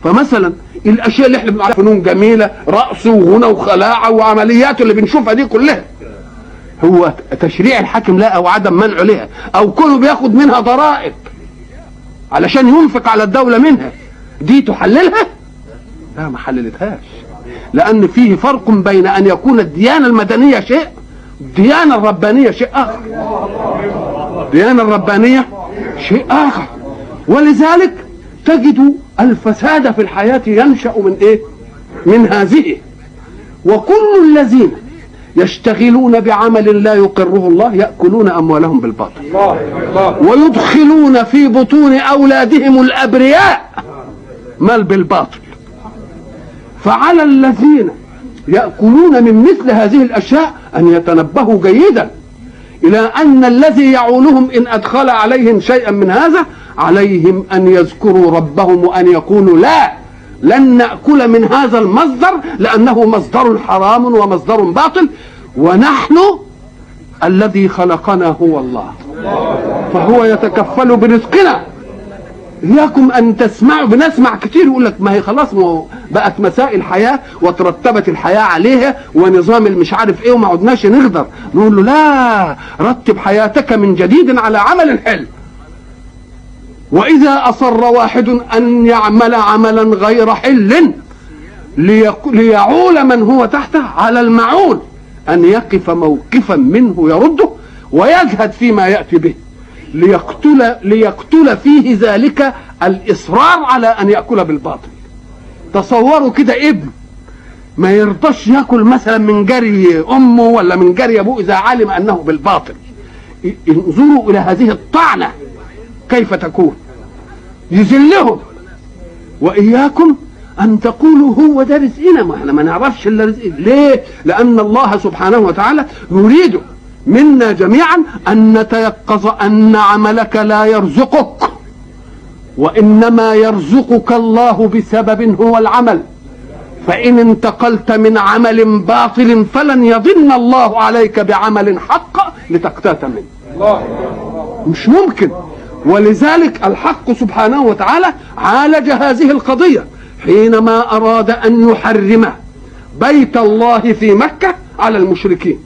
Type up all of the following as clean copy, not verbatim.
فمثلا الاشياء اللي احنا بنعرفها فنون جميله، رقص وغنى وخلاعه وعمليات اللي بنشوفها دي كلها، هو تشريع الحاكم لها او عدم منعه لها او كونه بياخد منها ضرائب علشان ينفق على الدوله منها، دي تحللها؟ لا، ما حللتهاش، لان فيه فرق بين ان يكون الديانه المدنيه شيء، الديانه الربانيه شيء اخر. الديانه الربانيه شيء اخر. ولذلك تجد الفساد في الحياه ينشا من ايه؟ من هذه. وكل الذين يشتغلون بعمل لا يقره الله يأكلون أموالهم بالباطل ويدخلون في بطون أولادهم الأبرياء مال بالباطل. فعلى الذين يأكلون من مثل هذه الأشياء أن يتنبهوا جيدا إلى أن الذي يعولهم إن أدخل عليهم شيئا من هذا عليهم أن يذكروا ربهم وأن يقولوا لا، لن نأكل من هذا المصدر لأنه مصدر حرام ومصدر باطل، ونحن الذي خلقنا هو الله، فهو يتكفل برزقنا. إياكم أن تسمعوا، بنسمع كتير يقول لك ما هي خلاص بقت مسائل حياة وترتبت الحياة عليها ونظام المش عارف إيه وما عدناش نقدر. نقول له لا، رتب حياتك من جديد على عمل حلو. وإذا أصر واحد أن يعمل عملا غير حل ليعول من هو تحته، على المعول أن يقف موقفا منه يرده ويجهد فيما يأتي به ليقتل فيه ذلك الإصرار على أن يأكل بالباطل. تصوروا كده ابن ما يرضاش يأكل مثلا من جري أمه ولا من جري أبوه إذا علم أنه بالباطل. انظروا إلى هذه الطعنة كيف تكون، يذلهم. وإياكم أن تقولوا هو ده رزقنا، ما احنا ما نعرفش إلا رزقنا. ليه؟ لأن الله سبحانه وتعالى يريد منا جميعا أن نتيقظ أن عملك لا يرزقك، وإنما يرزقك الله بسبب هو العمل. فإن انتقلت من عمل باطل فلن يضن الله عليك بعمل حق لتقتات منه، مش ممكن. ولذلك الحق سبحانه وتعالى عالج هذه القضية حينما أراد أن يحرم بيت الله في مكة على المشركين.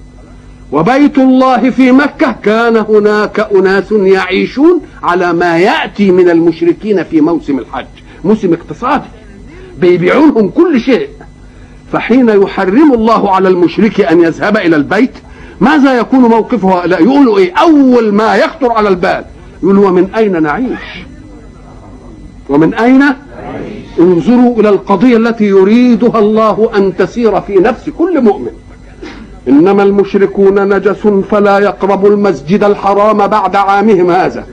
وبيت الله في مكة كان هناك أناس يعيشون على ما يأتي من المشركين في موسم الحج، موسم اقتصادي بيبيعونهم كل شيء. فحين يحرم الله على المشرك أن يذهب إلى البيت، ماذا يكون موقفه؟ لا، يقولوا إيه؟ أول ما يخطر على البال يقولوا ومن أين نعيش؟ ومن أين؟ انظروا إلى القضية التي يريدها الله أن تسير في نفس كل مؤمن. إنما المشركون نجس فلا يقربوا المسجد الحرام بعد عامهم هذا.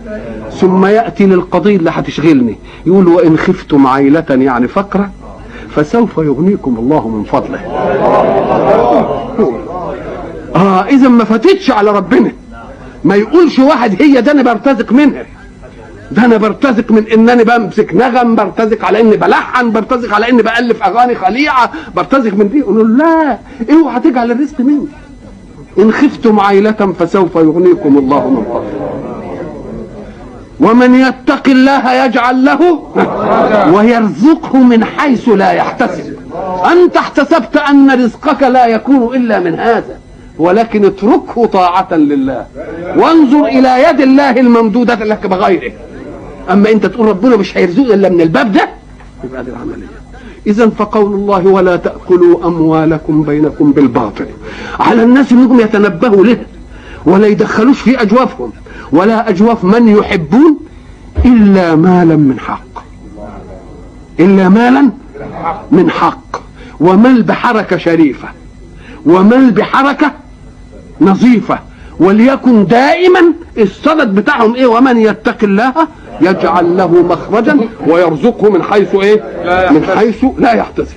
ثم يأتي للقضية اللي هتشغلني، يقول وإن خفتم عيلة يعني فقرة فسوف يغنيكم الله من فضله. إذا ما فاتتش على ربنا. ما يقولش واحد هي ده أنا برتزق منها، ده أنا برتزق من إنني بمسك نغم، برتزق على إني بلحن، برتزق على إني بألف أغاني خليعة، برتزق من دي. يقولوا لا، اوعى تجعل الرزق مني. إن خفتم عيلة فسوف يغنيكم الله من فضله. ومن يتق الله يجعل له ويرزقه من حيث لا يحتسب. أنت احتسبت أن رزقك لا يكون إلا من هذا، ولكن اتركه طاعة لله وانظر إلى يد الله الممدودة لك بغيره. أما أنت تقول ربنا مش هيرزقنا إلا من الباب ده، يبقى دي العملية. إذن فقول الله ولا تأكلوا أموالكم بينكم بالباطل، على الناس أنهم يتنبهوا له ولا يدخلوش في أجوافهم ولا أجواف من يحبون إلا مالا من حق، إلا مالا من حق، ومال بحركة شريفة، ومال بحركة نظيفة. وليكن دائما الصدد بتاعهم ايه؟ ومن يتق الله يجعل له مخرجا ويرزقه من حيث ايه؟ من حيث لا يحتسب.